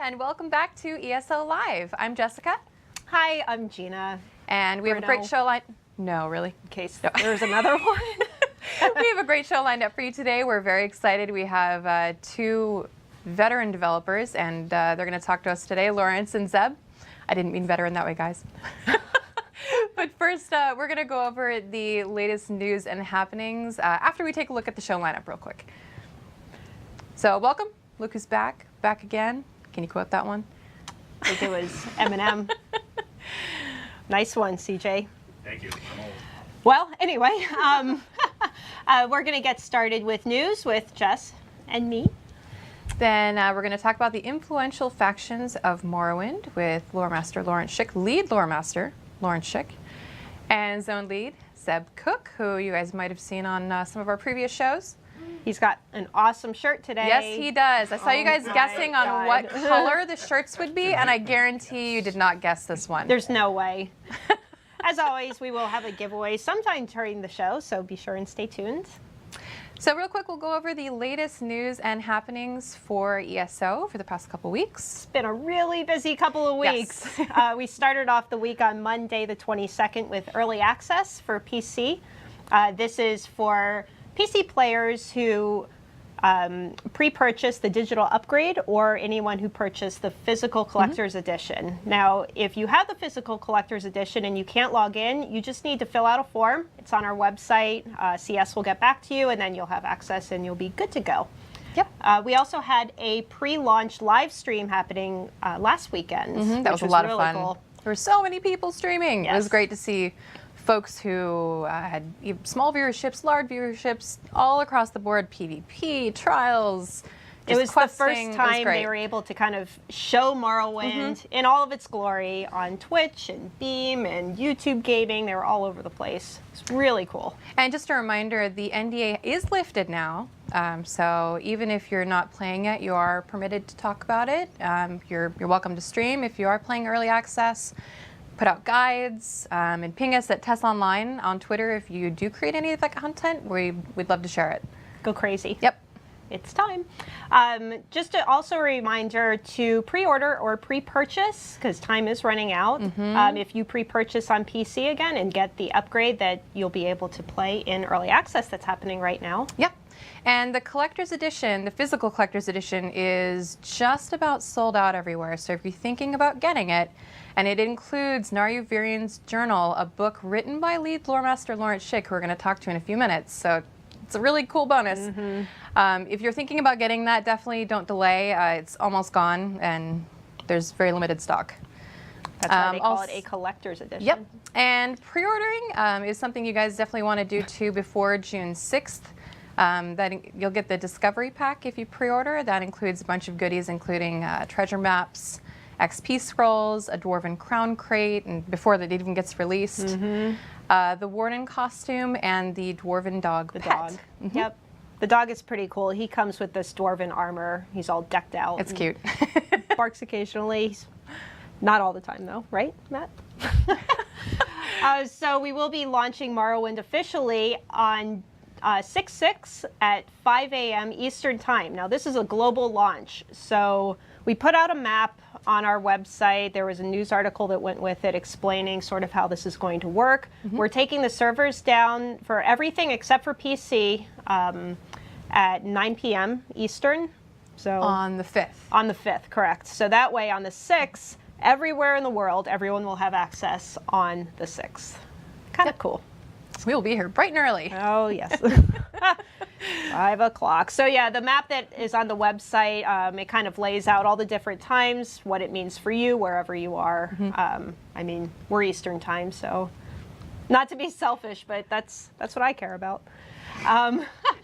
and welcome back to ESO Live. I'm Jessica. Hi, I'm Gina. And we have a great show lined up. No, really? In case there's another one. We have a great show lined up for you today. We're very excited. We have two veteran developers, and they're going to talk to us today, Lawrence and Zeb. I didn't mean veteran that way, guys. But first, we're going to go over the latest news and happenings after we take a look at the show lineup real quick. So welcome. Look who's back again. Can you quote that one? I think it was Eminem. Nice one, CJ. Thank you. I'm old. Well, anyway, we're going to get started with news with Jess and me. Then we're going to talk about the influential factions of Morrowind with Lore Master Lawrence Schick, lead Lore Master Lawrence Schick, and Zone Lead Zeb Cook, who you guys might have seen on some of our previous shows. He's got an awesome shirt today. Yes, he does. I saw you guys guessing on God. what color the shirts would be, and I guarantee you did not guess this one. There's no way. As always, we will have a giveaway sometime during the show, so be sure and stay tuned. So real quick, we'll go over the latest news and happenings for ESO for the past couple weeks. It's been a really busy couple of weeks. Yes. We started off the week on Monday the 22nd with early access for PC. This is for PC players who pre-purchased the digital upgrade or anyone who purchased the physical collector's edition. Now, if you have the physical collector's edition and you can't log in, you just need to fill out a form. It's on our website. CS will get back to you, and then you'll have access and you'll be good to go. Yep. We also had a pre-launch live stream happening last weekend. That was a lot of really fun. Cool. There were so many people streaming. Yes. It was great to see folks who had small viewerships, large viewerships, all across the board, PvP, trials. It was questing. the first time they were able to kind of show Morrowind in all of its glory on Twitch and Beam and YouTube gaming. They were all over the place. It's really cool. And just a reminder, the NDA is lifted now. So even if you're not playing it, you are permitted to talk about it. You're welcome to stream if you are playing early access. Put out guides and ping us at Tess Online on Twitter if you do create any of that content. We'd love to share it. Go crazy. Yep. It's time. Just also a reminder to pre-order or pre-purchase, because time is running out. If you pre-purchase on PC again and get the upgrade, that you'll be able to play in early access that's happening right now. Yep. And the collector's edition, the physical collector's edition, is just about sold out everywhere. So if you're thinking about getting it, and it includes Naryu Virian's journal, a book written by lead lore master Lawrence Schick, who we're going to talk to in a few minutes. So it's a really cool bonus. If you're thinking about getting that, definitely don't delay. It's almost gone, and there's very limited stock. That's why they call it a collector's edition. Yep. And pre-ordering is something you guys definitely want to do too before June 6th. You'll get the Discovery Pack if you pre-order. That includes a bunch of goodies, including treasure maps, XP scrolls, a Dwarven crown crate, and before that even gets released, the Warden costume, and the Dwarven dog pet. Dog. Yep. The dog is pretty cool. He comes with this Dwarven armor. He's all decked out. It's cute. Barks occasionally. Not all the time, though. Right, Matt? So we will be launching Morrowind officially on 6/6 at 5 a.m. Eastern Time. Now, this is a global launch. So we put out a map on our website. There was a news article that went with it explaining sort of how this is going to work. We're taking the servers down for everything except for PC at 9 p.m. Eastern. So On the 5th. On the 5th, correct. So that way on the 6th, everywhere in the world, everyone will have access on the 6th. Kind of cool. We will be here bright and early. Oh, yes. 5 o'clock. So yeah, the map that is on the website, it kind of lays out all the different times, what it means for you, wherever you are. I mean, we're Eastern time, so not to be selfish, but that's what I care about.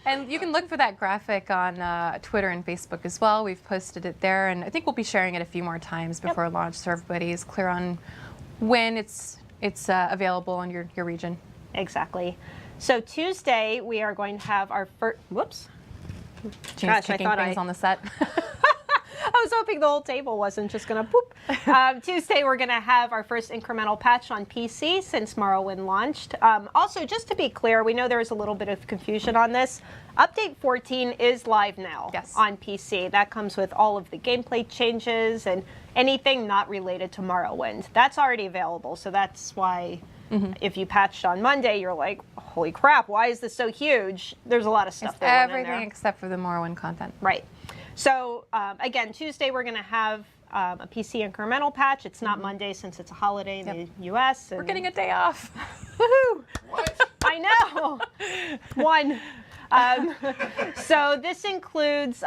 And you can look for that graphic on Twitter and Facebook as well. We've posted it there, and I think we'll be sharing it a few more times before launch, so everybody is clear on when it's available in your region. Exactly. So Tuesday, we are going to have our first, whoops. Jean's kicking things on the set. I was hoping the whole table wasn't just going to poop. Tuesday, we're going to have our first incremental patch on PC since Morrowind launched. Also, just to be clear, we know there was a little bit of confusion on this. Update 14 is live now on PC. That comes with all of the gameplay changes and anything not related to Morrowind. That's already available, so that's why if you patched on Monday, you're like, holy crap, why is this so huge? There's a lot of stuff there. Everything except for the Morrowind content. Right. So, again, Tuesday we're going to have a PC incremental patch. It's not Monday since it's a holiday in the U.S. We're getting a day off. Woohoo! What? I know! One. So this includes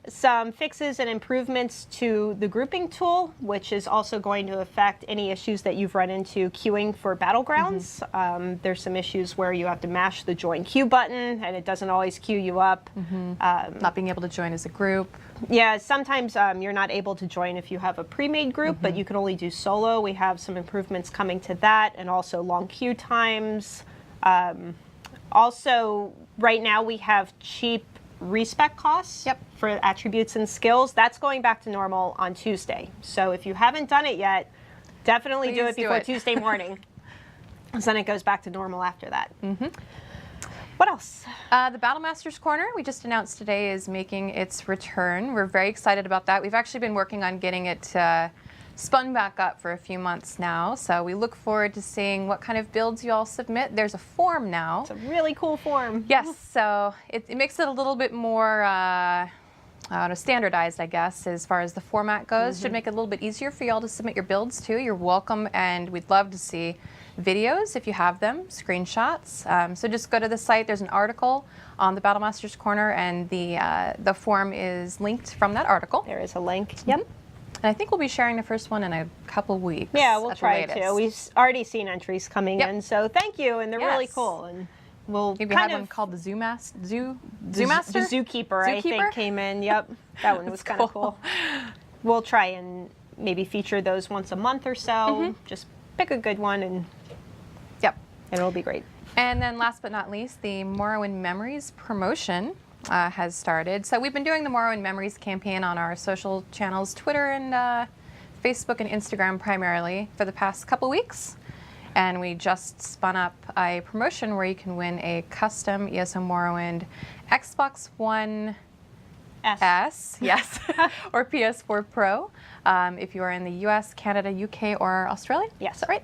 some fixes and improvements to the grouping tool, which is also going to affect any issues that you've run into queuing for Battlegrounds. There's some issues where you have to mash the join queue button and it doesn't always queue you up. Not being able to join as a group. Yeah, sometimes you're not able to join if you have a pre-made group, but you can only do solo. We have some improvements coming to that, and also long queue times. Also, right now we have cheap respec costs for attributes and skills. That's going back to normal on Tuesday. So if you haven't done it yet, definitely do it before Tuesday morning. So then it goes back to normal after that. What else? The Battlemaster's Corner, we just announced today, is making its return. We're very excited about that. We've actually been working on getting it spun back up for a few months now. So we look forward to seeing what kind of builds you all submit. There's a form now. It's a really cool form. Yes, so it makes it a little bit more standardized, I guess, as far as the format goes. Should make it a little bit easier for you all to submit your builds too. You're welcome, and we'd love to see videos if you have them, screenshots. So just go to the site. There's an article on the Battlemaster's Corner, and the form is linked from that article. There is a link. Yep. And I think we'll be sharing the first one in a couple weeks. Yeah, we'll try to. We've already seen entries coming in, so thank you, and they're really cool. And we'll maybe have one called the Zoomaster. The Zookeeper, I think, came in. Yep, that one was kind of cool. We'll try and maybe feature those once a month or so. Just pick a good one, and it'll be great. And then last but not least, the Morrowind Memories promotion has started. So we've been doing the Morrowind Memories campaign on our social channels, Twitter and Facebook and Instagram primarily, for the past couple weeks. And we just spun up a promotion where you can win a custom ESO Morrowind Xbox One S, yes, or PS4 Pro, if you are in the US, Canada, UK, or Australia. Yes. Is that right?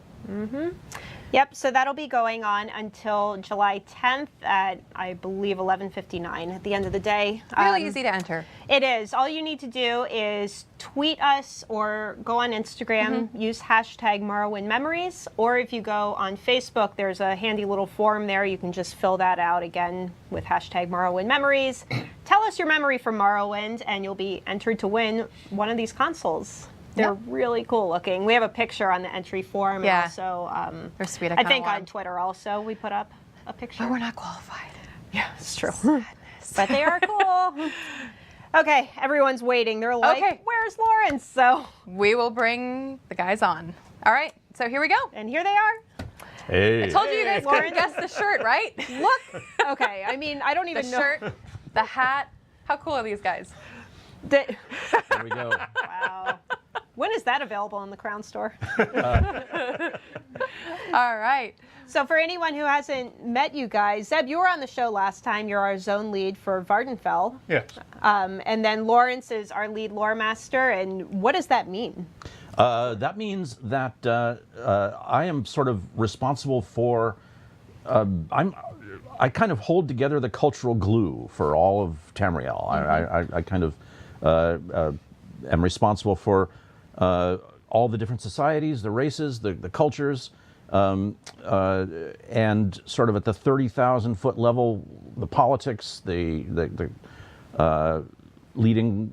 Yep, so that'll be going on until July 10th at, I believe, 11:59 at the end of the day. Really easy to enter. It is. All you need to do is tweet us or go on Instagram, use hashtag Morrowind Memories, or if you go on Facebook, there's a handy little form there. You can just fill that out again with hashtag Morrowind Memories. Tell us your memory from Morrowind, and you'll be entered to win one of these consoles. They're really cool looking. We have a picture on the entry form. Yeah. And also, they're sweet. I think on Twitter also we put up a picture. But we're not qualified. Yeah, it's true. But they are cool. Okay, everyone's waiting. They're like, where's Lawrence? So we will bring the guys on. All right, so here we go. And here they are. Hey. I told you guys couldn't guess the shirt, right? Look. Okay, I mean, I don't even know. The shirt, the hat. How cool are these guys? There we go. Wow. When is that available in the Crown Store? All right. So for anyone who hasn't met you guys, Zeb, you were on the show last time. You're our zone lead for Vvardenfell. Yes. And then Lawrence is our lead lore master. And what does that mean? That means that I am sort of responsible for. I kind of hold together the cultural glue for all of Tamriel. I kind of am responsible for all the different societies, the races, the cultures, and sort of at the 30,000-foot level, the politics, the leading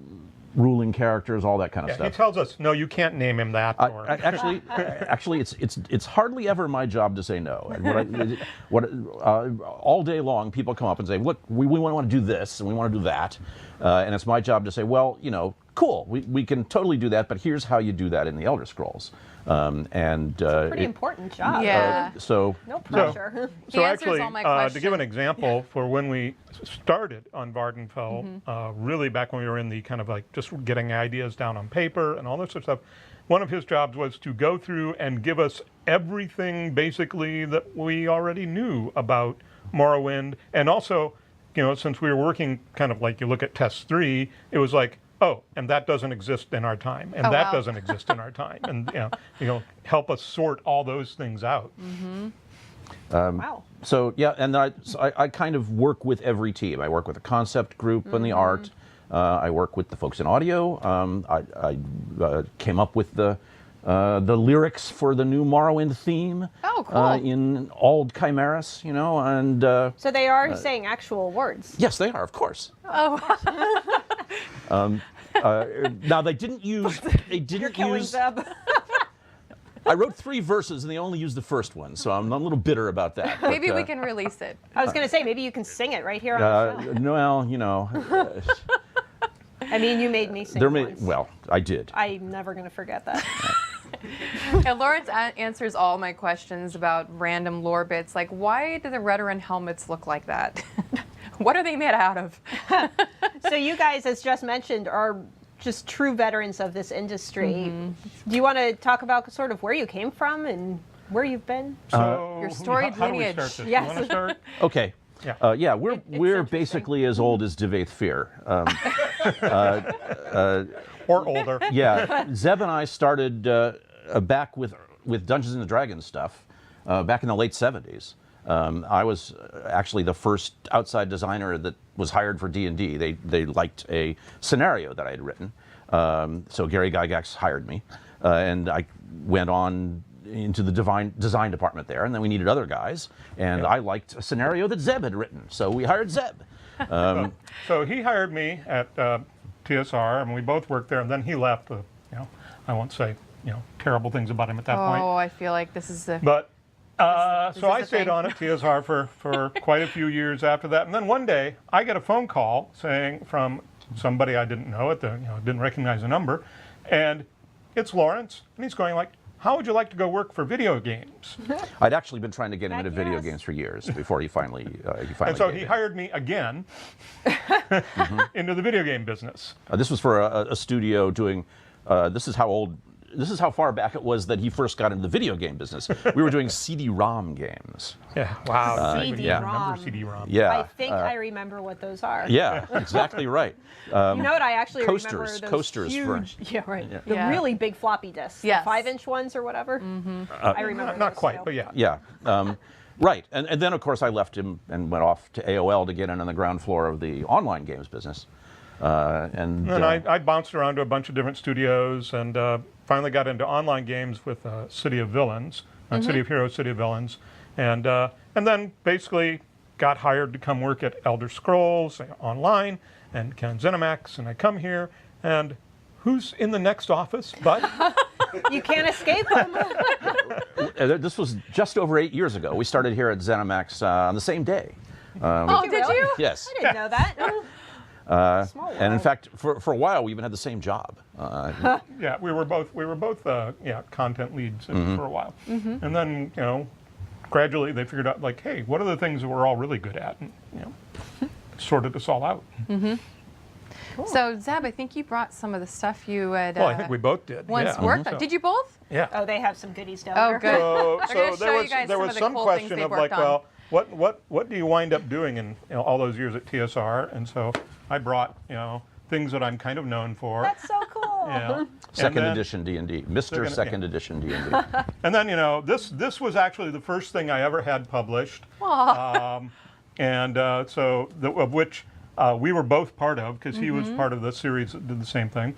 ruling characters, all that kind of stuff. He tells us, no, you can't name him that. Actually, it's hardly ever my job to say no. And all day long, people come up and say, "Look, we want to do this and we want to do that," and it's my job to say, "Well, you know, cool. We can totally do that, but here's how you do that in the Elder Scrolls. Pretty important job. Yeah. So No pressure. He So answers actually, all my to give an questions. example for when we started on Vvardenfell, really back when we were in the kind of like just getting ideas down on paper and all this sort of stuff, one of his jobs was to go through and give us everything basically that we already knew about Morrowind. And also, since we were working kind of like you look at Test 3, it was like, oh, and that doesn't exist in our time, and that wow. doesn't exist in our time, and help us sort all those things out. Wow. So yeah, and I kind of work with every team. I work with the concept group and the art. I work with the folks in audio. I came up with the lyrics for the new Morrowind theme. Oh, cool. In Old Chimeras, and So they are saying actual words. yes, they are, of course. Now they didn't use. You're killing Zeb. I wrote 3 verses and they only used the first one, so I'm a little bitter about that. Maybe but, we can release it. I was going to say, maybe you can sing it right here on the show. Well, I mean, you made me sing once. well, I did. I'm never going to forget that. And Lawrence answers all my questions about random lore bits, like why do the Redoran helmets look like that? What are they made out of? So you guys, as just mentioned, are just true veterans of this industry. Do you want to talk about sort of where you came from and where you've been? So Your storied how do we lineage. start this? Yes. You want to start? Okay. Yeah. Yeah, we're interesting. basically as old as Devaith Fear. Or older. Yeah, Zeb and I started back with Dungeons and Dragons stuff back in the late 70s. I was actually the first outside designer that was hired for D&D. They liked a scenario that I had written, so Gary Gygax hired me, and I went on into the design department there, and then we needed other guys, and I liked a scenario that Zeb had written, so we hired Zeb. So he hired me at TSR, and we both worked there, and then he left. I won't say terrible things about him at that point. Oh, I feel like this is the. But This so is I the stayed thing. on at TSR for quite a few years after that, and then one day I get a phone call saying from somebody I didn't know didn't recognize the number, and it's Lawrence, and he's going like, "How would you like to go work for video games?" I'd actually been trying to get him Heck into video yes. games for years before he finally And so gave he in. hired me again into the video game business. This was for a studio doing. This is how far back it was that he first got into the video game business. We were doing CD-ROM games. Yeah, wow. CD-ROM. Remember CD-ROM? Yeah. I think I remember what those are. Yeah, exactly right. You know what? I actually coasters- remember those coasters for- huge, yeah, right. The Yeah. really big floppy disks, Yes. the 5-inch ones or whatever. I remember Not those quite, too. but yeah. Yeah. Right. And then, of course, I left him and went off to AOL to get in on the ground floor of the online games business. And I bounced around to a bunch of different studios and finally got into online games with City of Villains, City of Heroes, City of Villains, and then basically got hired to come work at Elder Scrolls Online and Ken Zenimax, and I come here, and who's in the next office but You can't escape them. this was just over 8 years ago. We started here at ZeniMax on the same day. Oh, did really? you? Yes. I didn't know that. Small world. And in fact, for a while, we even had the same job. yeah, we were both content leads for a while, and then gradually they figured out like, hey, what are the things that we're all really good at, and sorted us all out. So Zeb, I think you brought some of the stuff you had Well, I think we both did. once yeah. worked on. So- Did you both? Yeah. Oh, they have some goodies down Oh, there. good. So, They're gonna show you guys there some was of the some cool things question they've of like, worked on. well, what do you wind up doing in all those years at TSR? And so I brought things that I'm kind of known for. That's so cool. Yeah. Second And then- edition D&D, Mr. Second- Second yeah. Edition D&D. And then this was actually the first thing I ever had published, and of which we were both part of because he was part of the series that did the same thing,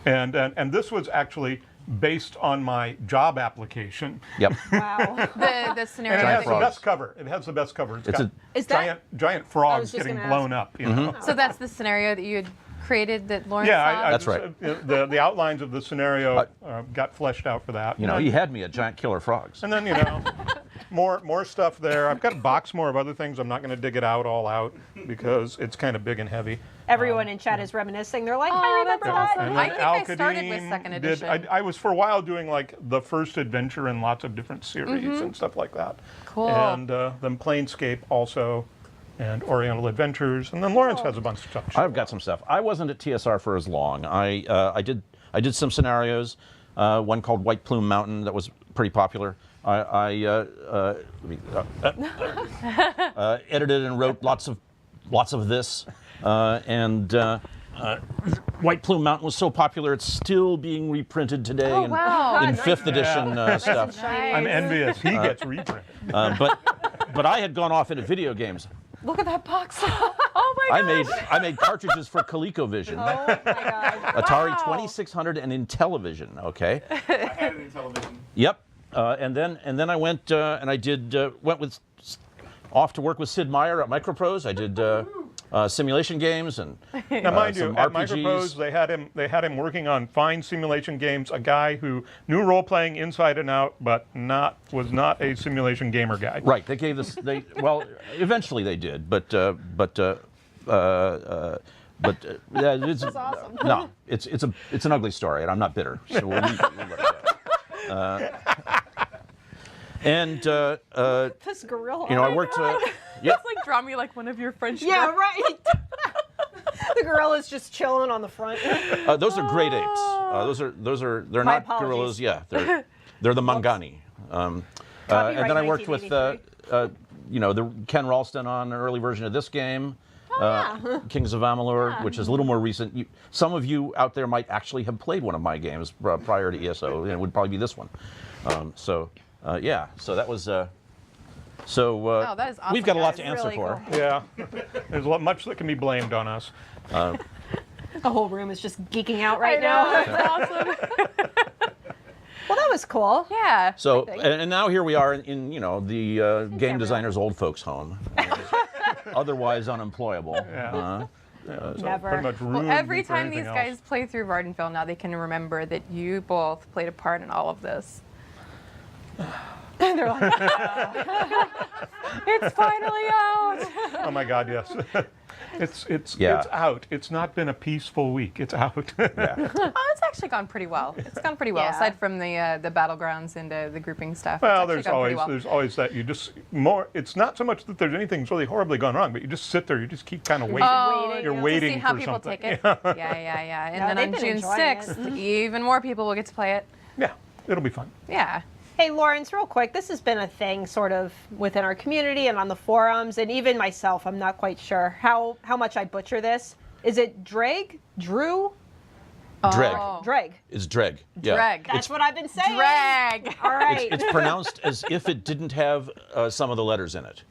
and this was actually based on my job application. Yep. Wow. The scenario. And it Giant has the frogs. best cover. It has the best cover. It's got a- Is that- giant frogs just getting gonna blown ask. up. You know? So that's the scenario that you had created that Lawrence Yeah, saw? That's right. The outlines of the scenario got fleshed out for that. You know, he had me at giant killer frogs. And then more stuff there. I've got a box more of other things. I'm not going to dig it all out because it's kind of big and heavy. Everyone in chat is reminiscing. They're like, I Oh, remember that's that. awesome. And I then think I started with Al-Qadim second did- edition. I was for a while doing like the first adventure in lots of different series and stuff like that. Cool. And then Planescape also, and Oriental Adventures, and then Lawrence has a bunch of stuff. I've got some stuff. I wasn't at TSR for as long. I did some scenarios. One called White Plume Mountain that was pretty popular. I edited and wrote lots of this, and White Plume Mountain was so popular it's still being reprinted today Oh, wow. in 5th edition stuff. I'm envious. He gets reprinted. But I had gone off into video games. Look at that box. Oh my god. I made cartridges for ColecoVision, Oh my God. Atari Wow. 2600, and Intellivision. Okay. I had it in television. Yep. And then I went and I did went off to work with Sid Meier at Microprose. I did simulation games and Now, mind you, some at RPGs. Microprose, they had him working on fine simulation games. A guy who knew role playing inside and out, but was not a simulation gamer guy. Right. They gave this. Well, eventually they did, but it's awesome. no. It's an ugly story, and I'm not bitter. So we'll let it go. And This gorilla. I worked. Yep. It's like draw me like one of your French. Yeah, girls. right. The gorilla's just chilling on the front. Those are great apes. They're My not gorillas. apologies. Yeah, they're the Mangani. And then I worked with the Ken Ralston on an early version of this game, Kings of Amalur, which is a little more recent. Some of you out there might actually have played one of my games prior to ESO, and it would probably be this one. So that was. Wow, that is awesome, we've got a lot to guys. answer Really for. cool. Yeah, there's much that can be blamed on us. The whole room is just geeking out right now. That's awesome. Well, that was cool. Yeah. So think. and now here we are in the game designer's old folks' home, otherwise unemployable. Yeah. Never. Pretty much Well, ruined every me for time anything these else. guys play through Vvardenfell, now they can remember that you both played a part in all of this. They're like, it's finally out. Oh my God, yes. It's Yeah. out. It's not been a peaceful week. It's out. Yeah. Oh, it's actually gone pretty well. It's gone pretty well, Yeah. aside from the battlegrounds and the grouping stuff. Well, It's actually gone pretty well. there's always that you just It's not so much that there's anything really horribly gone wrong, but you just sit there. You just keep kind of waiting. Oh, You're to waiting see how for people something. take it. Yeah. And No, then they've on been June enjoying 6th, even more people will get to play it. Yeah, it'll be fun. Yeah. Hey, Lawrence, real quick, this has been a thing sort of within our community and on the forums, and even myself, I'm not quite sure how much I butcher this. Is it Dreg? Drew? Dreg. Oh. Dreg. It's Dreg. Yeah. Dreg. That's what I've been saying. Drag. All right. It's pronounced as if it didn't have some of the letters in it.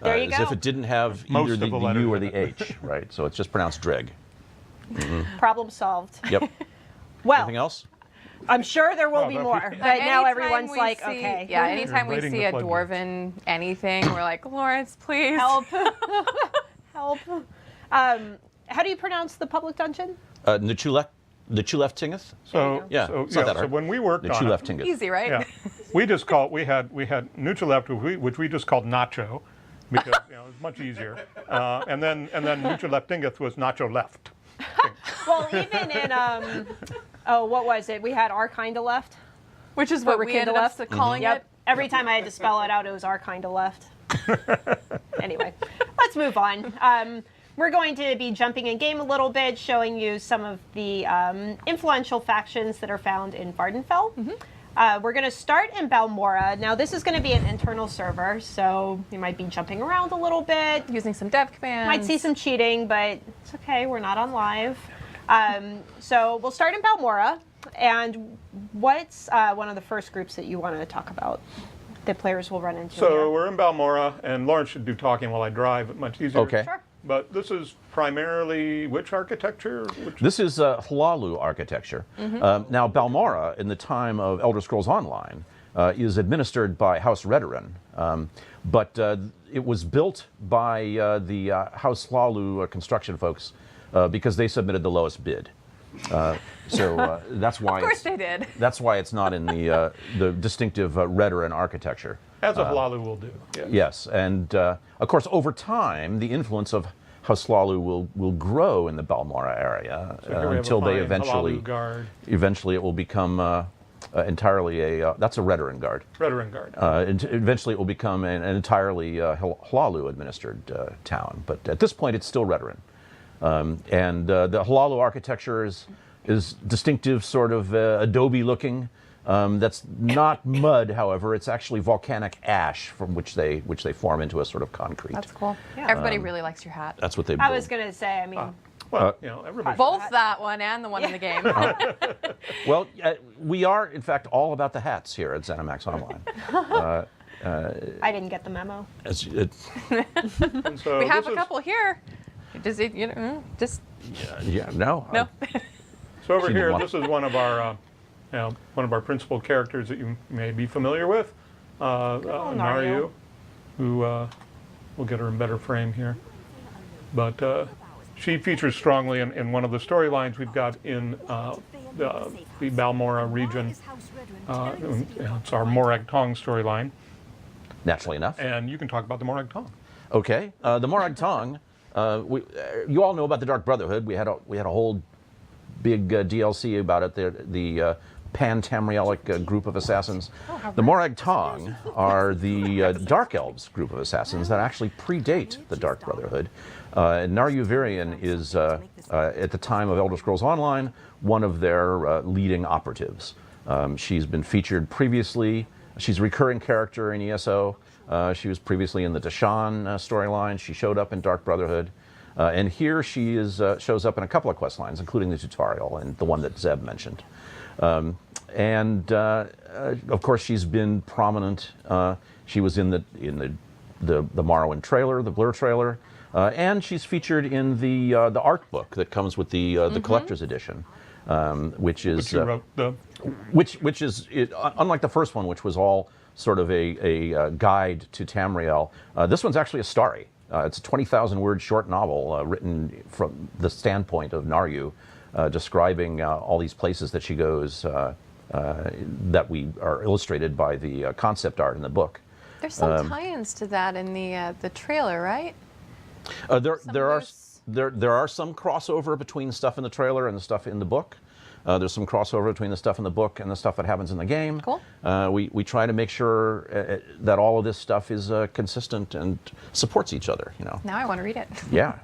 There you as go. if it didn't have Most either of the the letters U or in the H, right? So it's just pronounced Dreg. Problem solved. Yep. Well, Anything else? I'm sure there will Oh, be that'd more, be- but now Anytime everyone's we like, see- okay. Yeah, anytime we Invading see the a floodgates. dwarven anything, we're like, Lawrence, please. Help. Help. How do you pronounce the public dungeon? Nuchulef Tingeth? So Yeah, so, it's not that so hard. when we worked on Nuchulef it, Tingeth. Easy, right? yeah, we had Nuchaleft, which we just called Nacho, because it's much easier. And then Nuchaleft Dingeth was Nacho Left. Well, even in, what was it? We had our kinda left. Which is what we Rekindle ended up left. calling Yep. it. Every time I had to spell it out, it was our kinda left. Anyway, let's move on. We're going to be jumping in game a little bit, showing you some of the influential factions that are found in Vvardenfell. We're going to start in Balmora. Now, this is going to be an internal server, so we might be jumping around a little bit. Using some dev commands. Might see some cheating, but it's okay. We're not on live. So we'll start in Balmora. And what's one of the first groups that you want to talk about that players will run into So here? we're in Balmora, and Lawrence should do talking while I drive. It's much easier. Okay. Sure. But this is primarily which architecture? This is Hlalu architecture. Now, Balmora, in the time of Elder Scrolls Online, is administered by House Redoran, but it was built by the House Hlalu construction folks because they submitted the lowest bid. That's why. Of course they did. That's why it's not in the distinctive Redoran architecture. As a Hlalu will do. Yes. Yes, and of course, over time, the influence of Hlalu will grow in the Balmora area So here we have a until they fine Hlalu guard. eventually it will become entirely that's a Redoran guard. Redoran guard. Eventually, it will become an entirely Hlalu-administered town. But at this point, it's still Redoran. And the Hlalu architecture is distinctive, sort of adobe-looking. That's not mud, however. It's actually volcanic ash from which they form into a sort of concrete. That's cool. Everybody really likes your hat. That's what they. I was going to say, I mean, Well, you know, everybody. Both that one and the one in the game. Well, we are, in fact, all about the hats here at ZeniMax Online. I didn't get the memo. And so We have this a is- couple here. Does it, just Yeah, no. no? So over She didn't here, want- this is one of our principal characters that you may be familiar with, Naryu, Naryu. who we'll get her in better frame here. But she features strongly in one of the storylines we've got in the Balmora region. It's our Morag Tong storyline, Naturally enough. and you can talk about the Morag Tong. Okay. The Morag Tong. You all know about the Dark Brotherhood. We had a whole big DLC about it. The Pan-Tamrielic group of assassins. The Morag Tong are the Dark Elves group of assassins that actually predate the Dark Brotherhood. And Naryu Virian is, at the time of Elder Scrolls Online, one of their leading operatives. She's been featured previously. She's a recurring character in ESO. She was previously in the Deshawn storyline. She showed up in Dark Brotherhood. And here she shows up in a couple of quest lines, including the tutorial and the one that Zeb mentioned. Of course, she's been prominent. She was in the Morrowind trailer, the Blur trailer, and she's featured in the art book that comes with the collector's edition, which is Which you wrote the. which is unlike the first one, which was all sort of a guide to Tamriel. This one's actually a story. It's a 20,000-word short novel written from the standpoint of Naryu, describing all these places that she goes that we are illustrated by the concept art in the book. There's some tie-ins to that in the trailer, right? There are some crossover between stuff in the trailer and the stuff in the book. There's some crossover between the stuff in the book and the stuff that happens in the game. Cool. We try to make sure that all of this stuff is consistent and supports each other. You know. Now I want to read it. Yeah.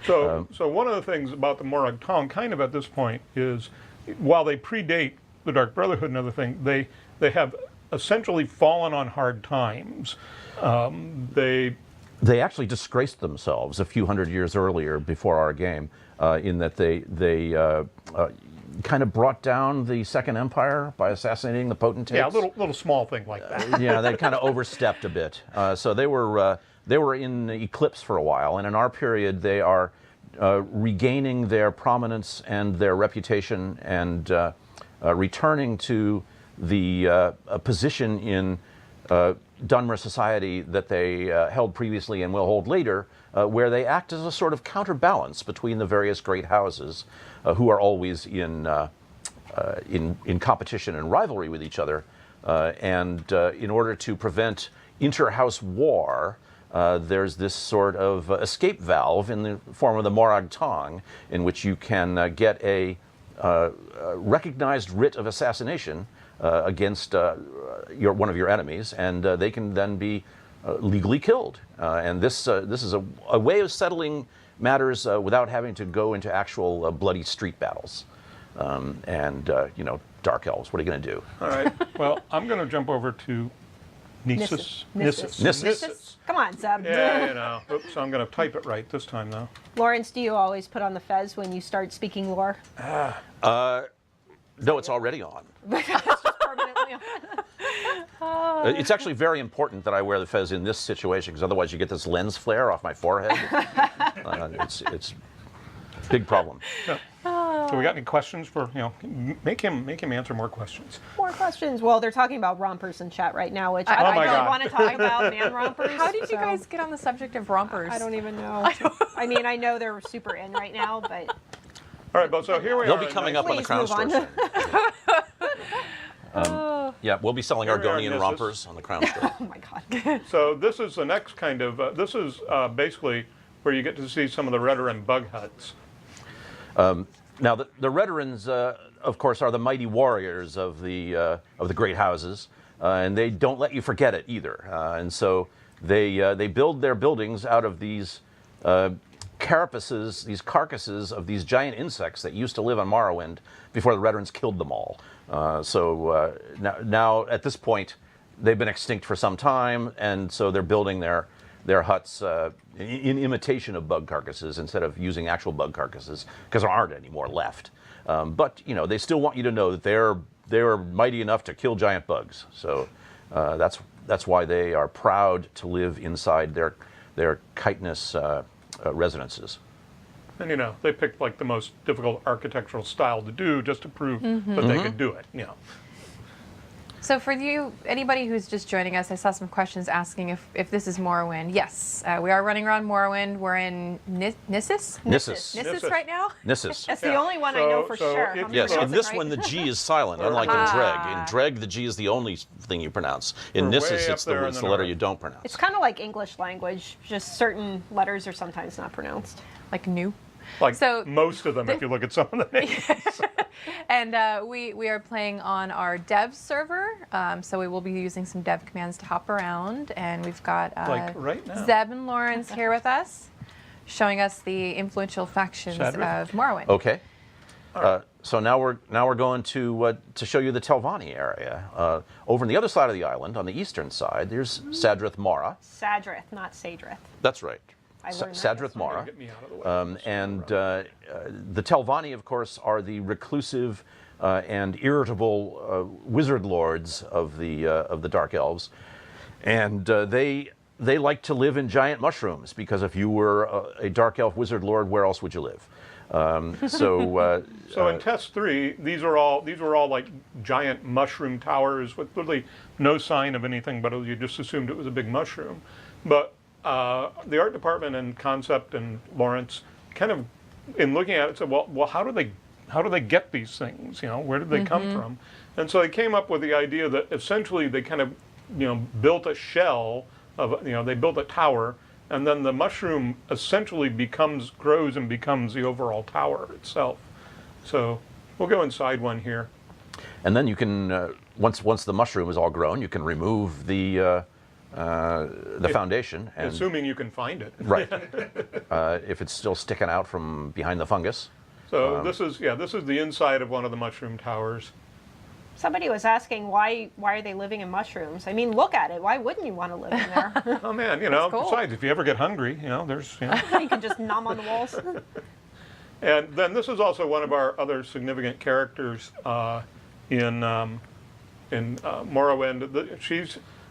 So one of the things about the Morag Tong, kind of at this point, is while they predate the Dark Brotherhood and everything, they have essentially fallen on hard times. They actually disgraced themselves a few hundred years earlier, before our game, in that they kind of brought down the Second Empire by assassinating the potentates. Yeah, a little small thing like that. Yeah, they kind of overstepped a bit. So they were in eclipse for a while, and in our period, they are regaining their prominence and their reputation and returning to the position in Dunmer society that they held previously and will hold later, where they act as a sort of counterbalance between the various great houses, who are always in competition and rivalry with each other, and in order to prevent inter-house war, there's this sort of escape valve in the form of the Morag Tong, in which you can get a recognized writ of assassination against one of your enemies, and they can then be legally killed. And this is a way of settling matters without having to go into actual bloody street battles. Dark elves, what are you going to do? All right. Well, I'm going to jump over to Nissus. Nissus. Come on, Zeb. Yeah, Oops, I'm going to type it right this time, though. Lawrence, do you always put on the fez when you start speaking lore? No, it's already on. Permanently on. It's actually very important that I wear the fez in this situation, because otherwise you get this lens flare off my forehead. It's a big problem. So we got any questions for, make him answer more questions. More questions. Well, they're talking about rompers in chat right now, which Oh I my don't God. want to talk about man rompers. How did you so guys get on the subject of rompers? I don't even know. I mean, I know they're super in right now, but All right, but so here we They'll are. be coming up on the please Crown move Store on. soon. Yeah, we'll be selling Here we are, Argonian Nissus. rompers on the Crown Store. Oh my God. So this is the next kind of, this is basically where you get to see some of the Redoran bug huts. Now, the Redorans, of course, are the mighty warriors of the great houses, and they don't let you forget it either. And so they build their buildings out of these carapaces, these carcasses of these giant insects that used to live on Morrowind before the Redorans killed them all. Now at this point, they've been extinct for some time, and so they're building their huts in imitation of bug carcasses instead of using actual bug carcasses, because there aren't any more left. But they still want you to know that they're mighty enough to kill giant bugs. So that's why they are proud to live inside their chitinous residences. And they picked like the most difficult architectural style to do just to prove that they could do it. So for anybody who's just joining us, I saw some questions asking if this is Morrowind. Yes, we are running around Morrowind. We're in Nissus? Nissus Right now? Nissus. That's the only one I know for sure. Yes, in this right? one the G is silent, unlike in Dreg. In Dreg, the G is the only thing you pronounce. In We're way Nissus, up it's there the, in it's the the letter north. you don't pronounce. It's kind of like English language, just certain letters are sometimes not pronounced. Like new? Like So- most of them, if you look at some of the names. And we are playing on our dev server, so we will be using some dev commands to hop around. And we've got Like right now. Zeb and Lawrence here with us, showing us the influential factions Sadric. of Morrowind. Okay. So now we're going to show you the Telvanni area. Over on the other side of the island, on the eastern side, there's Sadrith Mora. Sadrith, not Sadrith. That's right. I learned that Sadrith yesterday. Mora. Get me out of the way. And the Telvanni, of course, are the reclusive and irritable wizard lords of the Dark Elves, and they like to live in giant mushrooms, because if you were a Dark Elf wizard lord, where else would you live? So in test 3, these were all like giant mushroom towers with literally no sign of anything, but you just assumed it was a big mushroom. But the art department and concept and Lawrence kind of, in looking at it, said, well, how do they get these things? Where did they come from? And so they came up with the idea that essentially they kind of, built a shell of, they built a tower, and then the mushroom essentially grows and becomes the overall tower itself. So we'll go inside one here. And then you can once the mushroom is all grown, you can remove the foundation, and Assuming you can find it. right, if it's still sticking out from behind the fungus. So this is the inside of one of the mushroom towers. Somebody was asking why are they living in mushrooms? I mean, look at it. Why wouldn't you want to live in there? Oh man, cool. besides, if you ever get hungry, there's. You can just nom on the walls. And then this is also one of our other significant characters in Morrowind.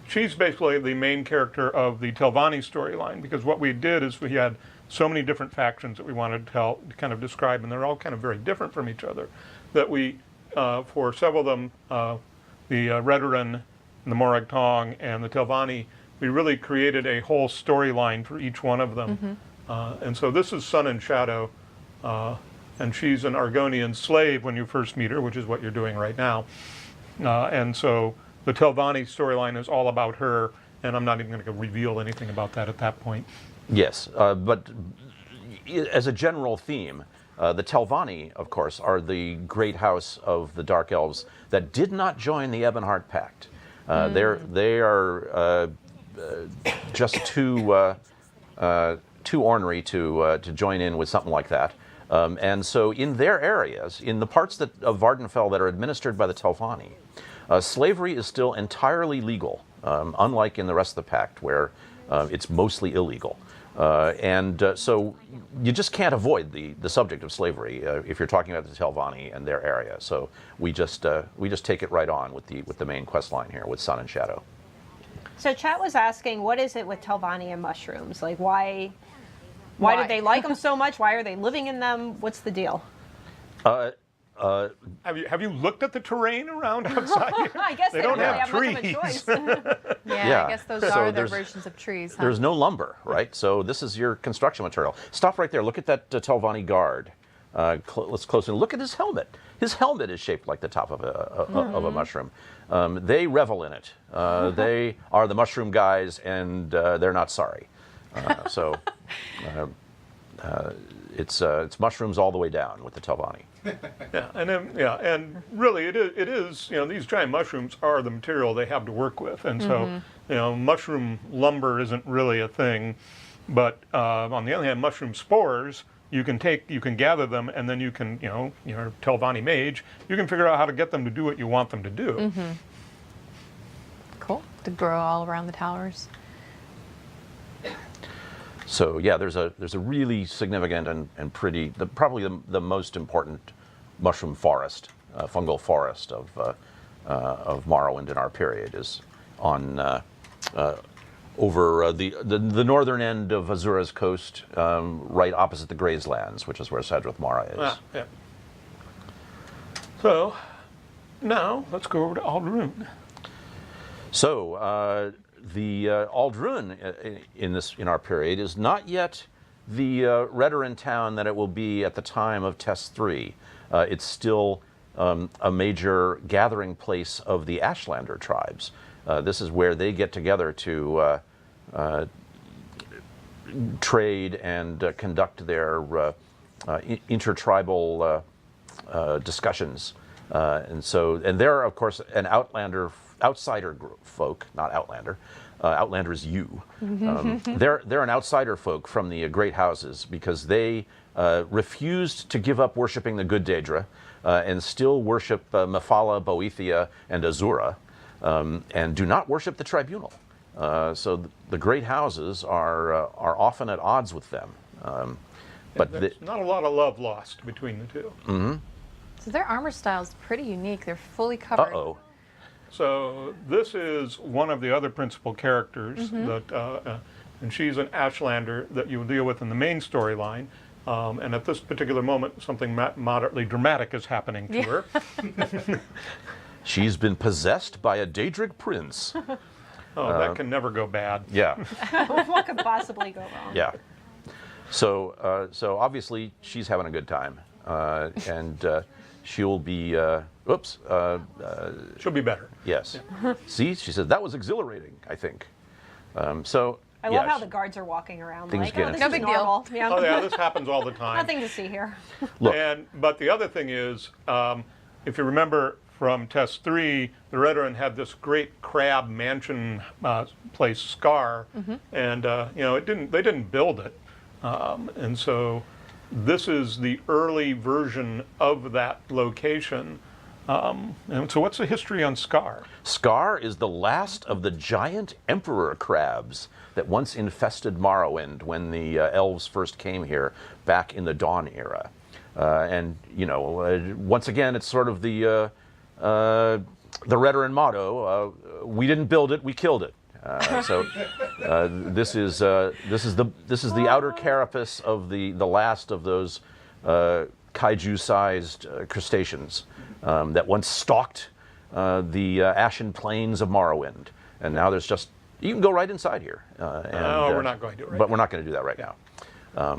She's basically the main character of the Telvanni storyline, because what we did is we had so many different factions that we wanted to kind of describe, and they're all kind of very different from each other, that we, for several of them, the Redoran, the Morag Tong, and the Telvanni, we really created a whole storyline for each one of them. And so this is Sun and Shadow, and she's an Argonian slave when you first meet her, which is what you're doing right now. And so the Telvanni storyline is all about her, and I'm not even going to reveal anything about that at that point. Yes, but as a general theme, the Telvanni, of course, are the great house of the Dark Elves that did not join the Ebonheart Pact. They are just too ornery to join in with something like that. And so in their areas, in the parts of Vvardenfell that are administered by the Telvanni, slavery is still entirely legal, unlike in the rest of the Pact, where it's mostly illegal. So you just can't avoid the subject of slavery if you're talking about the Telvanni and their area. So we just take it right on with the main quest line here with Sun and Shadow. So chat was asking, what is it with Telvanni and mushrooms? Like, why did they like them so much? Why are they living in them? What's the deal? Have you looked at the terrain around outside? I guess they don't really have much of a trees. choice. Yeah, I guess those So are their there's- versions of trees. Huh? There's no lumber, right? So this is your construction material. Stop right there. Look at that Telvanni guard let's closely look at his helmet. His helmet is shaped like the top of a mushroom. They revel in it. They are the mushroom guys, and they're not sorry. So it's mushrooms all the way down with the Telvanni. And really it is, these giant mushrooms are the material they have to work with, and so mushroom lumber isn't really a thing, but on the other hand, mushroom spores you can gather them, and then you can, your Telvanni mage, you can figure out how to get them to do what you want them to do. Cool. To grow all around the towers. So yeah, there's a really significant and pretty, probably the most important mushroom forest, fungal forest of Morrowind in our period is on over the northern end of Azura's coast, right opposite the Grazelands, which is where Sadrith Mara is. Yeah. So now let's go over to Aldrun. So the Aldrun in our period is not yet the Redoran town that it will be at the time of Test 3. It's still a major gathering place of the Ashlander tribes. This is where they get together to trade and conduct their intertribal discussions. And they're, of course, an outsider folk, not Outlander. Outlander is you. They're an outsider folk from the Great Houses because they refused to give up worshiping the good Daedra and still worship Mephala, Boethia, and Azura, and do not worship the Tribunal. So the Great Houses are often at odds with them. But there's not a lot of love lost between the two. So their armor style is pretty unique. They're fully covered. Uh-oh. So this is one of the other principal characters that, and she's an Ashlander that you'll deal with in the main storyline. And at this particular moment, something moderately dramatic is happening to her. She's been possessed by a Daedric prince. That can never go bad. Yeah. What could possibly go wrong? Yeah. So obviously she's having a good time, and she'll be. She'll be better. Yes. See, she said that was exhilarating. I think. I love how the guards are walking around Things like, get oh, this No is big normal. deal. Yeah. Oh yeah, this happens all the time. Nothing to see here. Look. But the other thing is, if you remember from Test 3, the Redoran had this great crab mansion place, Scar, and they didn't build it, and so this is the early version of that location. And so what's the history on Scar? Scar is the last of the giant emperor crabs that once infested Morrowind when the elves first came here back in the Dawn era. And once again, it's sort of the Redoran motto: "We didn't build it, we killed it." This is the outer carapace of the last of those kaiju-sized crustaceans that once stalked the ashen plains of Morrowind, and now there's just you can go right inside here. We're not going to, but we're not going to do that right now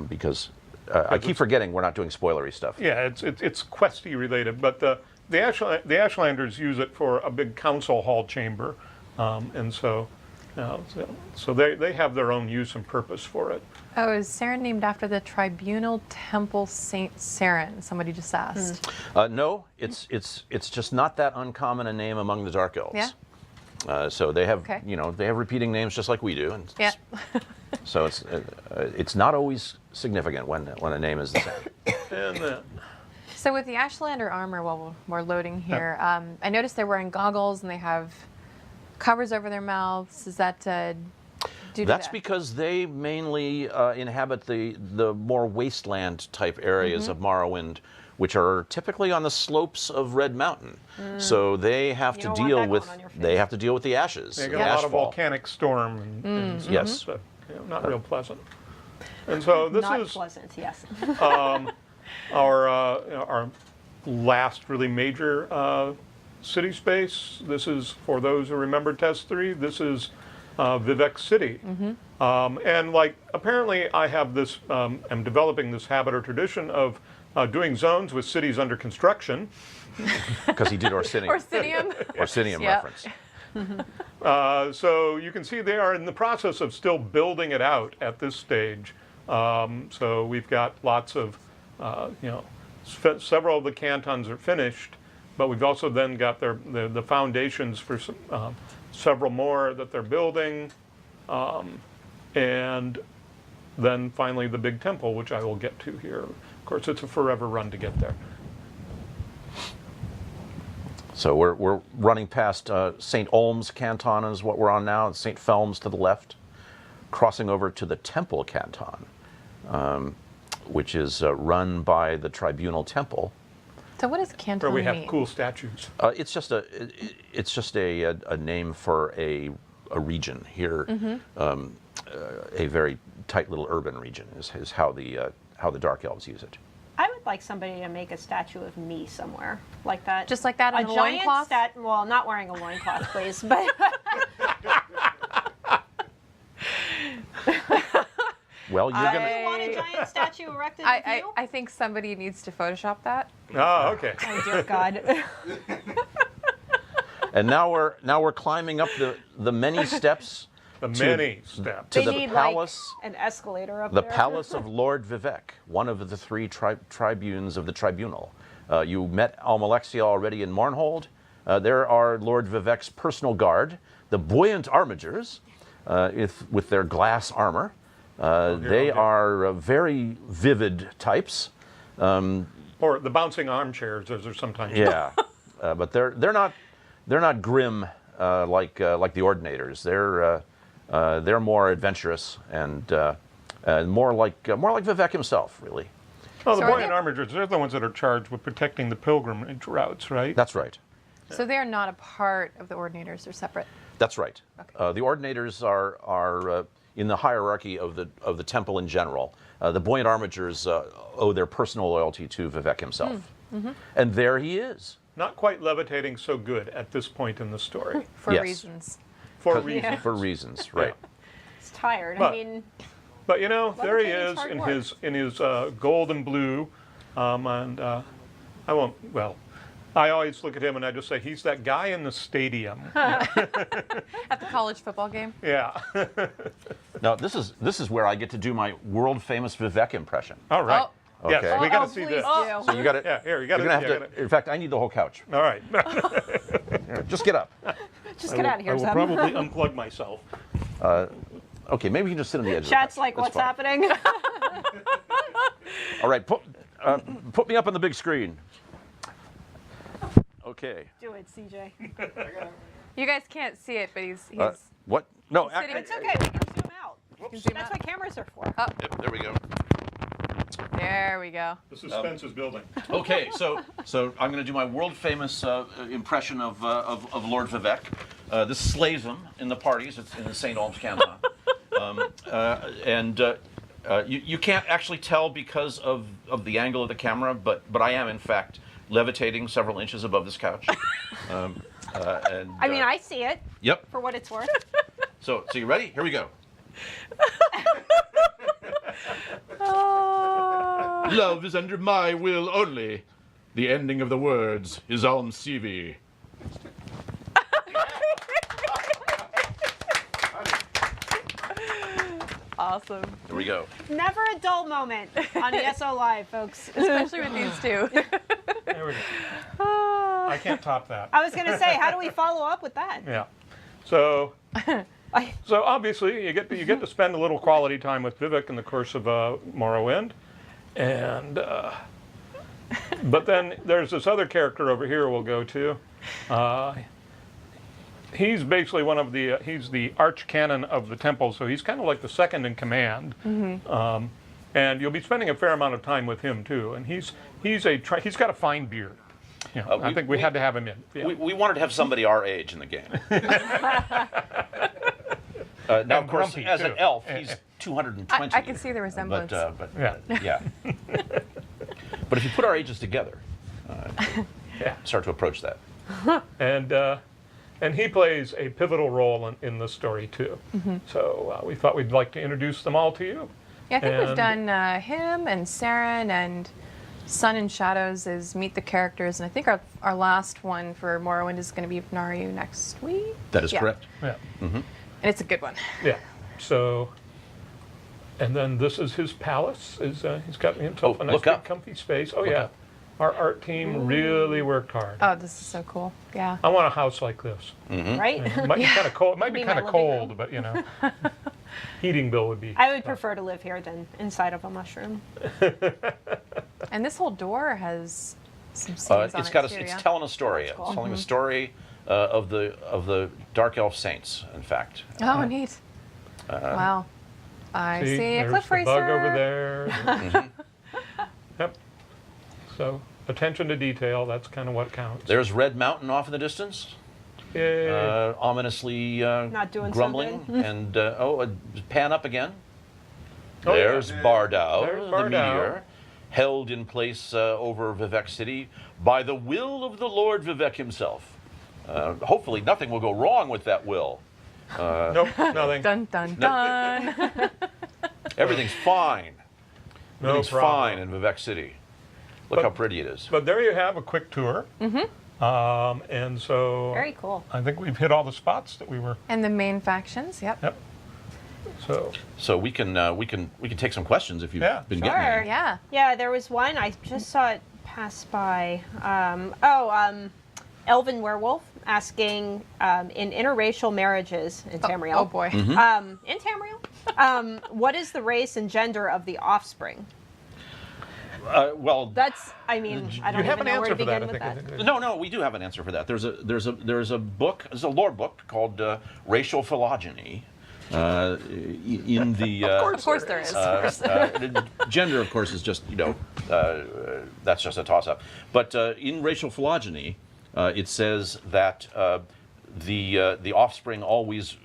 because I keep forgetting we're not doing spoilery stuff. Yeah, it's questy related, but the Ashlanders use it for a big council hall chamber, and so they have their own use and purpose for it. Oh, is Saren named after the Tribunal Temple Saint Saren? Somebody just asked. No, it's just not that uncommon a name among the Dark Elves. Yeah. So they have Okay. they have repeating names just like we do, and Yeah. so it's not always significant when a name is the same. And So with the Ashlander armor, while we're loading here, I noticed they're wearing goggles and they have covers over their mouths. Is that due to That's that? because they mainly inhabit the more wasteland type areas of Morrowind, which are typically on the slopes of Red Mountain. So they have You to don't want deal that with going on your face. they have to deal with the ashes. they the got a lot of ashfall. volcanic storm and stuff, Yes. but not real pleasant. And so this Not is pleasant, yes. our last really major city space. This is, for those who remember Test 3, this is Vivek City. And apparently I have this, I'm developing this habit or tradition of doing zones with cities under construction. Because he did Orsinium. Orsinium. Orsinium Yep. reference. So you can see they are in the process of still building it out at this stage. So we've got lots of, several of the cantons are finished, but we've also then got the foundations for several more that they're building. And then finally the big temple, which I will get to here. Of course, it's a forever run to get there. So we're running past St. Olm's Canton is what we're on now, and St. Felms to the left, crossing over to the Temple Canton, which is run by the Tribunal Temple. So what does Where canton we mean? have cool statues. It's just a name for a region here. A very tight little urban region is how the Dark Elves use it. I would like somebody to make a statue of me somewhere like that. Just like that in a a giant loincloth? well, not wearing a loincloth, please, but Well, you're gonna. you want a giant statue erected of you? I think somebody needs to Photoshop that. Oh, okay. Oh dear God. And now we're climbing up the many steps. The many steps. To They the need palace. like an escalator up The there. palace of Lord Vivek, one of the three tribunes of the tribunal. You met Almalexia already in Mournhold. There are Lord Vivek's personal guard, the buoyant armigers, with their glass armor. They are very vivid types. Or the bouncing armchairs, as they're sometimes called. Yeah, but they're not grim like the Ordinators. They're more adventurous and more like Vivek himself, really. Oh, the So are buoyant they- armigers, they're the ones that are charged with protecting the pilgrimage routes, right? That's right. So they are not a part of the Ordinators. They're separate. That's right. Okay. The Ordinators are in the hierarchy of the temple in general. The buoyant armigers owe their personal loyalty to Vivek himself, and there he is. Not quite levitating so good at this point in the story. For Yes. reasons. For 'Cause- reasons. For reasons, right? It's tired. But- I mean, But you know, there he Levitating's is hard in work. his gold and blue, and I won't. Well, I always look at him and I just say he's that guy in the stadium. At the college football game. Yeah. Now this is where I get to do my world famous Vivek impression. All right. Oh. Yes, Okay. we got to Oh, see please this. do. So you got to. Yeah, here you You're got gonna have to. In fact, I need the whole couch. All right. Here, just get up. just get out of here, I will Zeb. probably unplug myself. Okay, maybe you can just sit on the edge. Chat's of the couch. like, That's what's fine. happening? All right, put me up on the big screen. Okay. Do it, CJ. You guys can't see it, but he's What? No. sitting- It's okay. We can zoom out. can zoom That's out. what cameras are for. Yep, there we go. There we go. The suspense is building. Okay, so I'm going to do my world famous impression of Lord Vivek. This slays him in the parties. It's in the St. Olm's Canton, and you can't actually tell because of the angle of the camera, but I am in fact levitating several inches above this couch. And, I mean, I see it Yep. for what it's worth. So you ready? Here we go. Love is under my will only. The ending of the words is on CV. Awesome. Here we go. Never a dull moment on ESO Live, folks. Especially with these two. There we go. I can't top that. I was going to say, how do we follow up with that? Yeah. So I- so obviously you get to spend a little quality time with Vivek in the course of Morrowind, and but then there's this other character over here we'll go to. He's basically one of the he's the archcanon of the temple, so he's kind of like the second in command. And you'll be spending a fair amount of time with him too. And he's got a fine beard. Yeah, I think we had to have him in. Yeah. We wanted to have somebody our age in the game. Now, of course, grumpy, as an too. elf, he's 220. I can see the resemblance. But Yeah. But if you put our ages together, Yeah. start to approach that. And he plays a pivotal role in the story too. So we thought we'd like to introduce them all to you. Yeah, I think we've And- done him and Saren and Sun and Shadows is meet the characters, and I think our last one for Morrowind is going to be Naryu next week. That is Yeah. correct. Yeah. And it's a good one. Yeah. So, and then this is his palace. He's got himself a nice look big up. comfy space. Oh yeah. up. Our art team really worked hard. Oh, this is so cool. Yeah. I want a house like this. Right? It might be kind of cold. It might be Be my kind of living cold, room. but you know, heating bill would be. I would prefer to live here than inside of a mushroom. And this whole door has some scenes on It's it got too, it's yeah? telling a story. That's cool. It's telling a story of the Dark Elf Saints. In fact, Oh, neat. Wow. I see a there's cliff the racer. bug over there. Yep. So attention to detail. That's kind of what counts. there's Red Mountain off in the distance, Yay. ominously Not doing so grumbling, good. and pan up again. Oh, yeah. There's Bardau, There's the Bardau. meteor, held in place over Vivek City by the will of the Lord Vivek himself. Hopefully, nothing will go wrong with that will. Nope. Nothing. Dun, dun, dun. Everything's fine. No Everything's problem. fine in Vivek City. Look how pretty it is. But there you have a quick tour. And so Very cool. I think we've hit all the spots that we were. And the main factions, yep. Yep. So We can take some questions if you've Yeah, been sure. getting any. Yeah. Yeah, there was one. I just saw it pass by. Elven Werewolf asking in interracial marriages in Tamriel. Oh boy. In Tamriel, what is the race and gender of the offspring? Well, That's, I mean, I don't you have even an know where answer to for that. begin I with think. that. no, we do have an answer for that. There's a book, it's a lore book called Racial Phylogeny. In the Of course there is. gender, of course, is just that's just a toss-up. But in racial phylogeny, it says that the offspring always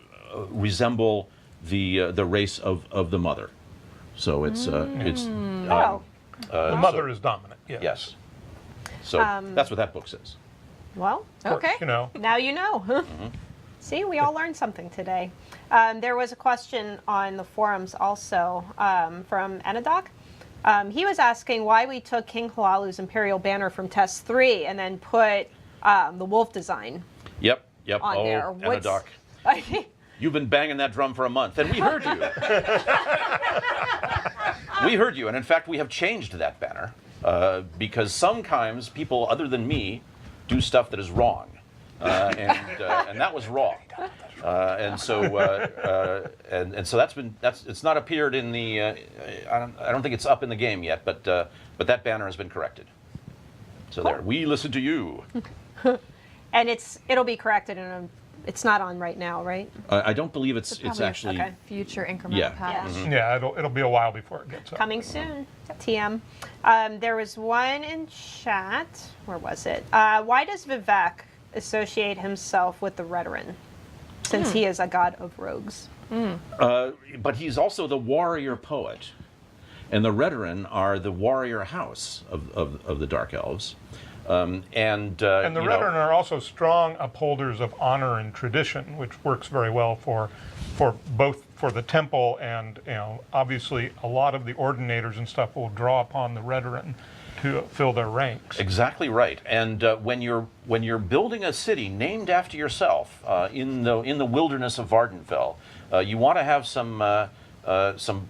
resemble the race of the mother. So it's Oh, The mother is dominant. Yes. yes. So that's what that book says. well, Of course, Okay. You know. now you know. See, we all learned something today. There was a question on the forums also from Anadoc. He was asking why we took King Halalu's Imperial Banner from Test 3 and then put the wolf design Yep. on Oh, there. Anadoc. I think You've been banging that drum for a month, and we heard you. We heard you, and in fact, we have changed that banner because sometimes people other than me do stuff that is wrong, and that was wrong. And so it's not appeared in the. I don't think it's up in the game yet, but that banner has been corrected. So there, we listen to you. and it'll be corrected in it's not on right now, right? I don't believe it's Probably actually. okay. Future incremental Yeah. patch. Yeah. It'll be a while before it gets up. Coming soon. TM. There was one in chat. Where was it? Why does Vivek associate himself with the Redoran, since he is a god of rogues? But he's also the warrior poet, and the Redoran are the warrior house of the Dark Elves, and And the Redoran are also strong upholders of honor and tradition, which works very well for both for the temple and obviously a lot of the ordinators and stuff will draw upon the Redoran to fill their ranks. Exactly right. And when you're building a city named after yourself in the wilderness of Vvardenfell, you want to have some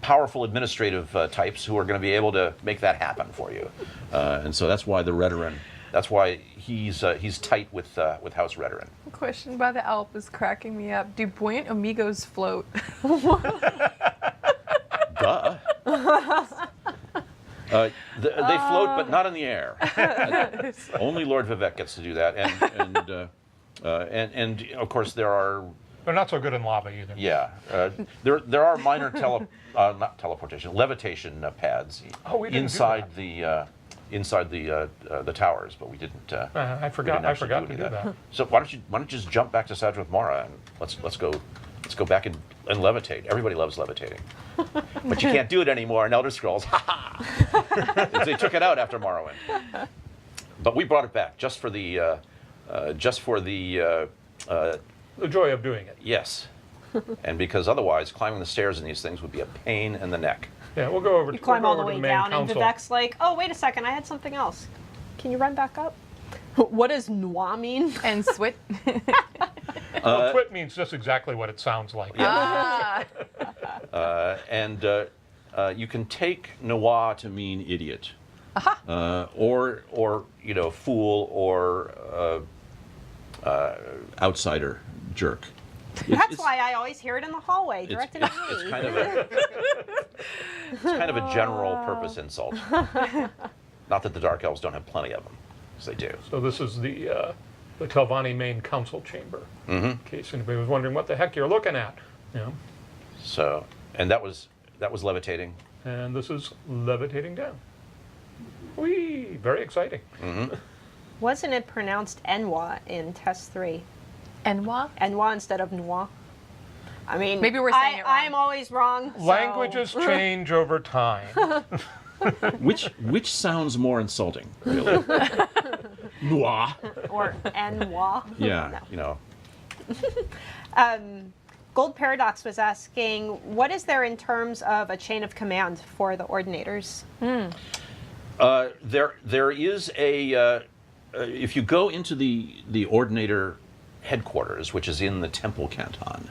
powerful administrative types who are going to be able to make that happen for you. And so that's why the Redoran. That's why he's tight with House Redoran. The question by the Alp is cracking me up. Do buoyant amigos float? Duh. They float, but not in the air. Only Lord Vivek gets to do that, and of course there are. They're not so good in lava either. Yeah, there are minor not teleportation, levitation pads we didn't do inside the towers, but we didn't. I forgot to do that. So why don't you just jump back to Sadrith Mora and let's go back and levitate. Everybody loves levitating, but you can't do it anymore in Elder Scrolls. They took it out after Morrowind, but we brought it back just for the The joy of doing it. yes, and because otherwise climbing the stairs in these things would be a pain in the neck. Yeah, we'll go over. You climb we'll all go the over to way main down, council. and Vivek's like, "Oh, wait a second, I had something else. Can you run back up?" What does noir mean? And Swit. Well, twit means just exactly what it sounds like. Ah. And you can take noir to mean idiot, or fool, or outsider, jerk. That's why I always hear it in the hallway, directed at me. It's kind of a general purpose insult. Not that the Dark Elves don't have plenty of them, because they do. So this is the Telvanni main council chamber. In case anybody was wondering what the heck you're looking at. So, and that was levitating. And this is levitating down. Whee! Very exciting. Wasn't it pronounced Enwa in test 3? Enwa? Enwa instead of noir? I mean, Maybe we're saying it wrong. I'm always wrong. so- Languages change over time. Which sounds more insulting, really? Noir. Or Enwa. Yeah, Gold Paradox was asking, what is there in terms of a chain of command for the ordinators? There is a. If you go into the Ordinator headquarters, which is in the Temple Canton,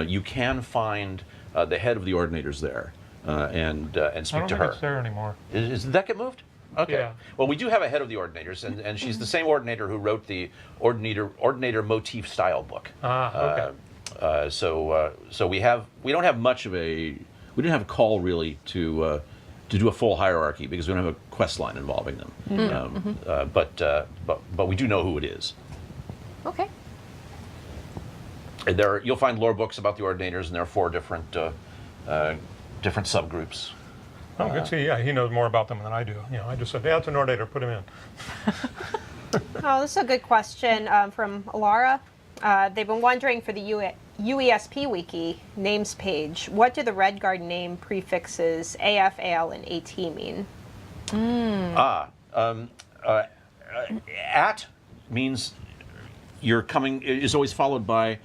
you can find the head of the Ordinators there and I speak don't to think her. it's there anymore. Did that get moved? Okay. Yeah. Well, we do have a head of the Ordinators, and she's the same Ordinator who wrote the Ordinator motif style book. Okay. So we don't have much of we didn't have a call really to do a full hierarchy because we don't have a quest line involving them. But we do know who it is. Okay. And you'll find lore books about the Ordinators, and there are 4 different subgroups. Oh, good. See, yeah, he knows more about them than I do. I just said, yeah, it's an ordinator, put him in. Oh, this is a good question from Alara. They've been wondering for the UESP Wiki names page, what do the Redguard name prefixes AF, AL, and AT mean? At means you're coming is always followed by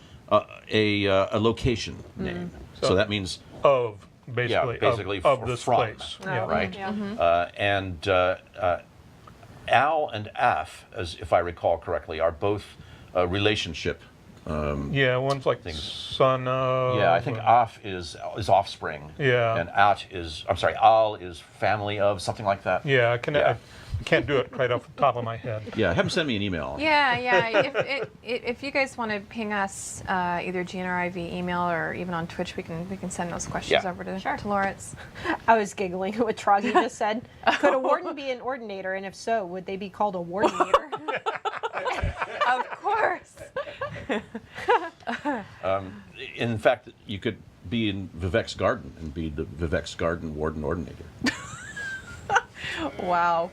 a location name. So that means Of, basically, basically of for this from. place. Yeah. right? Yeah. And Al and Af, as if I recall correctly, are both relationship. Yeah, one's like son of. Yeah, I think Af is offspring. Yeah. And Al is family of, something like that. Yeah, I can't do it right off the top of my head. Yeah, have them send me an email. Yeah. If you guys want to ping us, either Gene or I via email or even on Twitch, we can send those questions over to Lawrence. I was giggling at what Troggy just said. Could a warden be an ordinator, and if so, would they be called a wardinator? Of course. In fact, you could be in Vivek's garden and be the Vivek's garden warden ordinator. Wow.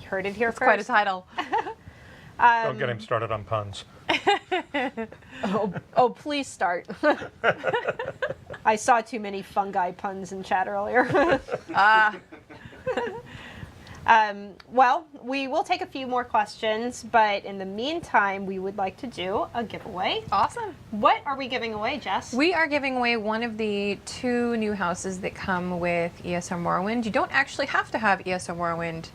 You heard it here first. Quite a title. Don't get him started on puns. Oh, please start. I saw too many fungi puns in chat earlier. Well, we will take a few more questions, but in the meantime, we would like to do a giveaway. Awesome. What are we giving away, Jess? We are giving away one of the 2 new houses that come with ESO Morrowind. You don't actually have to have ESO Morrowind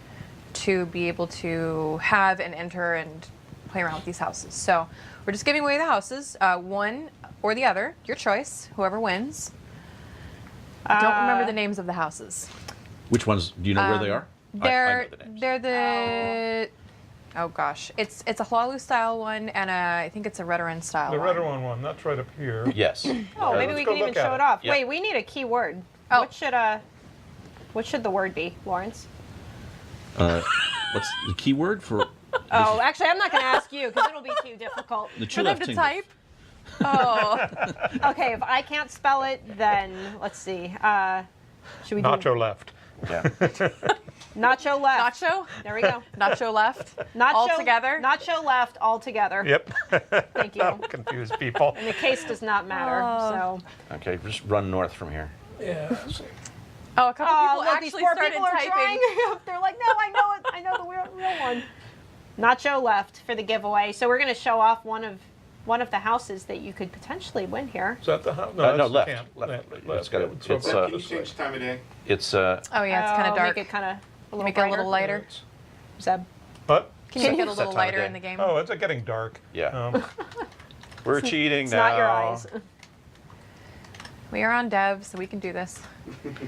to be able to have and enter and play around with these houses. So we're just giving away the houses, one or the other, your choice, whoever wins. I don't remember the names of the houses. Which ones? Do you know where they are? I know the names. They're the oh gosh, it's a Hlaalu style one, and I think it's a Redoran style The one. Redoran one, that's right up here. Yes. Oh, maybe let's we go can even look at show it. it off. Yep. Wait, we need a key word. Oh. What should the word be, Lawrence? What's the keyword for? Oh, actually, I'm not going to ask you because it'll be too difficult. The For them to Chulef type. Oh, Okay, if I can't spell it, then let's see. Should we do Nacho left. Yeah. Nacho left? nacho, There we go. nacho left, Nacho all together. Nacho left all together. Yep. Thank you. That'll confuse people. And the case does not matter. So. Okay, just run north from here. Yeah. let's see. Oh, a couple people Look, these actually poor started people are typing. trying. They're like, no, I know it. I know the real one. Nacho left for the giveaway. So we're going to show off one of one of the houses that you could potentially win here. Is that the house? No, that's the left. camp. Left. Left. It's got a- Yeah, so it's, back Can you this way. change time of day? It's Oh yeah, it's kind of dark. Make it kind of a little Make it a brighter. little lighter. Zeb. What? Can you make it a It's that little time of lighter day. in the game? Oh, it's getting dark. Yeah. We're cheating It's now. not your eyes. We are on dev, so we can do this.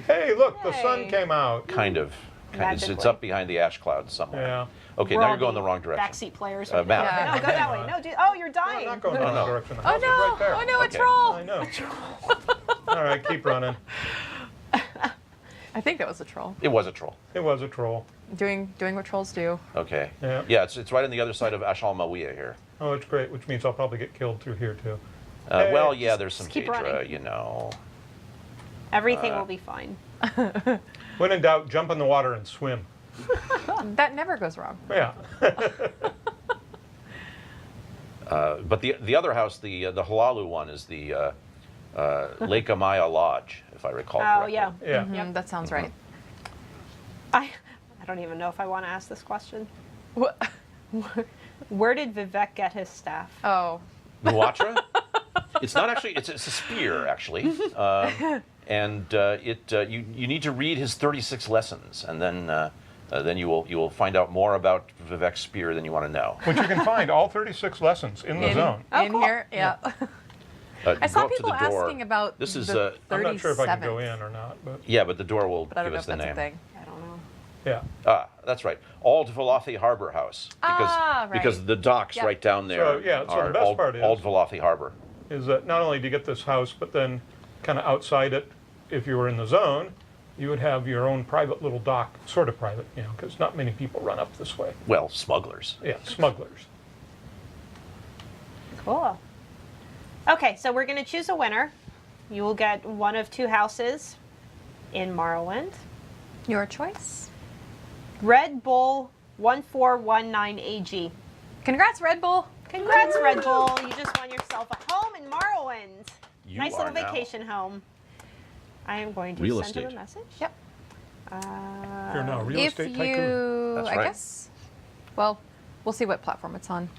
Hey, look, the sun Yay. came out. Kind of. It's Magically. up behind the ash clouds somewhere. Yeah. Okay, We're now all you're going the wrong direction. Backseat players. Matt. Yeah. No, go that way. No, dude. Oh, you're I'm dying. not going the No, wrong no. direction. The Oh house is right no! there. Oh no, a Okay. troll! I know. All right, keep running. I think that was a troll. It was a troll. It was a troll. Doing what trolls do. Okay. Yeah. Yeah, it's right on the other side of Ashal Mawia here. Oh, it's great, which means I'll probably get killed through here too. Well, yeah, there's some just keep Daedra, running. you know. Everything will be fine. When in doubt, jump in the water and swim. That never goes wrong. Yeah. But the other house, the Halalu one, is the Lake Amaya Lodge, if I recall Oh, correctly. yeah. Yeah. Mm, that sounds right. I don't even know if I want to ask this question. What? Where did Vivek get his staff? Oh, Nuatra? It's not actually. It's a spear actually, and you need to read his 36 lessons, and then you will find out more about Vivek's spear than you want to know. Which you can find all 36 lessons in the zone. Oh, in cool. here, yeah. I Go saw up to people the door. asking about This is the I'm not sure if I can 37th, go in or not, but yeah, but the door will but I don't give know us if the that's a name. thing. I don't know. yeah. Ah, that's right. Old Valathi Harbor House. Because, Ah, right. because the docks Yep. right down there So, yeah, so the are best Old, part is- Old Valathi Harbor. Is that not only do you get this house, but then kind of outside it, if you were in the zone, you would have your own private little dock, sort of private, you know, because not many people run up this way. Well, smugglers. Yeah, smugglers. Cool. Okay, so we're going to choose a winner. You will get one of two houses in Morrowind. Your choice. Red Bull 1419AG. Congrats, Red Bull. Congrats, Red Bull. You just won yourself a home in Morrowind. You Nice are little now. vacation home. I am going to Real send him estate. a message. Yep. You're now a real If estate you, tycoon. That's I right. guess, well, we'll see what platform it's on.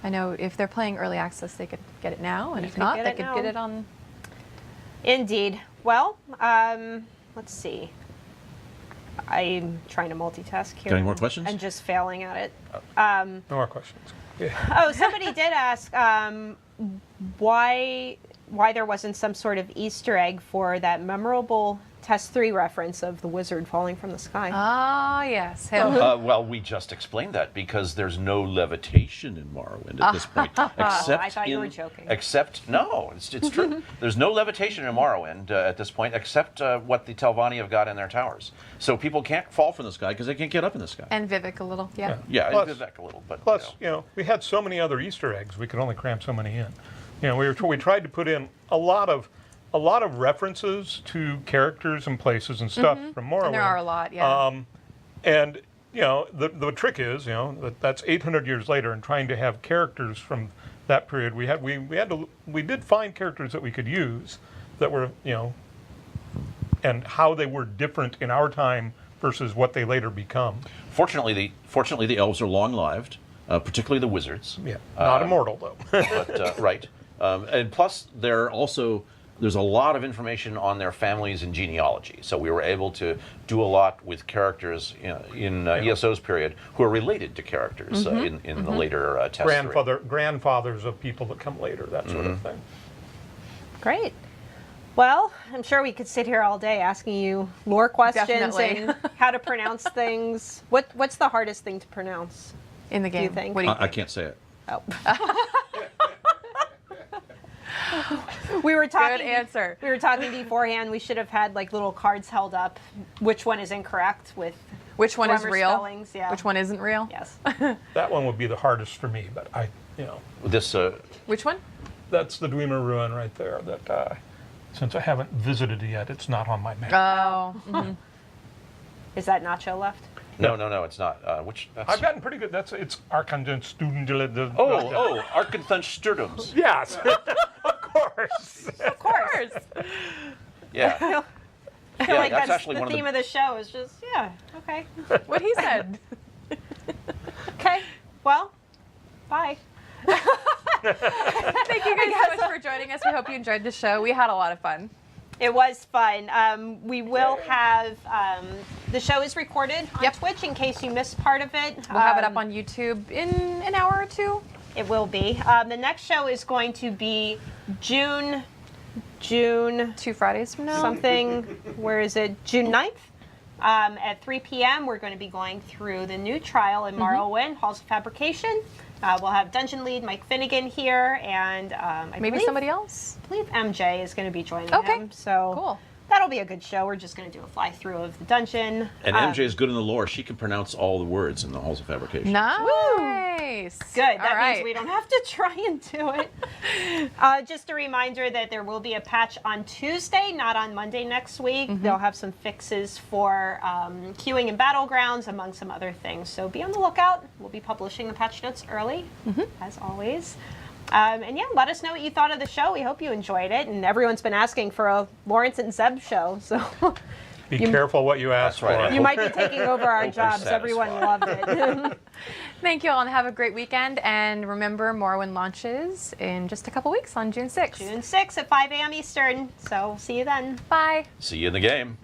I know if they're playing early access, they could get it now, and You if could not, get they it could now. get it on. Indeed. Well, let's see. I'm trying to multitask here. Got any more questions? And just failing at it. No more questions. Yeah. Oh, somebody did ask why there wasn't some sort of Easter egg for that memorable Test 3 reference of the wizard falling from the sky. Ah, yes. Him. Well, we just explained that because there's no levitation in Morrowind at this point. Except I thought you were in- joking. Except, no, it's true. There's no levitation in Morrowind at this point, except what the Telvanni have got in their towers. So people can't fall from the sky because they can't get up in the sky. And Vivek a little, yeah. Yeah, Plus- and Vivek a little, but Plus, you know, we had so many other Easter eggs, we could only cram so many in. You know, we tried to put in a lot of references to characters and places and stuff from Morrowind. And there are a lot, yeah. And you know, the trick is, you know, that's 800 years later, and trying to have characters from that period. We did find characters that we could use that were, you know, and how they were different in our time versus what they later become. fortunately, the elves are long-lived, particularly the wizards. Yeah, not immortal though. But right, and plus there's a lot of information on their families and genealogy. So we were able to do a lot with characters in ESO's period who are related to characters in the later test. Grandfathers of people that come later, that sort of thing. Great. Well, I'm sure we could sit here all day asking you lore questions Definitely. and how to pronounce things. What's the hardest thing to pronounce? In the game. you think? What do you I think? can't say it. Oh. We were talking. Good answer. We were talking beforehand. We should have had like little cards held up. Which one is incorrect with Which one is grammar real? spellings, yeah. Which one isn't real? yes. That one would be the hardest for me, but This Which one? that's the Dwemer ruin right there. That since I haven't visited it yet, it's not on my map. Oh. mhm. Is that Nacho left? no, it's not. I've gotten pretty good. It's Arkangen student. Arkanthun Sturdums. Yes, of course. Of course. Yeah. I feel like that's that's actually the one of the- theme of the show. Is just okay, What he said. okay. Well, bye. Thank Thank you guys so much for joining us. We hope you enjoyed the show. We had a lot of fun. It was fun. We will have, the show is recorded on Twitch in case you missed part of it. We'll have it up on YouTube in an hour or two. It will be. The next show is going to be June 2 Fridays from now. something, where is it? June 9th. At 3 p.m. we're going to be going through the new trial in Morrowind, Halls of Fabrication. We'll have Dungeon Lead Mike Finnegan here, and I Maybe believe, somebody else. I believe MJ is going to be joining Okay. him. So Cool. that'll be a good show. We're just going to do a fly through of the dungeon. And MJ is good in the lore. She can pronounce all the words in the Halls of Fabrication. Nice. Good. All That right. means we don't have to try and do it. Just a reminder that there will be a patch on Tuesday, not on Monday next week. They'll have some fixes for queuing and battlegrounds, among some other things. So be on the lookout. We'll be publishing the patch notes early, as always. And yeah, let us know what you thought of the show. We hope you enjoyed it. And everyone's been asking for a Lawrence and Zeb show. So Be careful what you ask That's right. for. you might be taking over our Hope you're jobs. Everyone satisfied. loved it. Thank you all and have a great weekend. And remember, Morrowind launches in just a couple weeks on June 6th. June 6th at 5 a.m. Eastern. So see you then. Bye. See you in the game.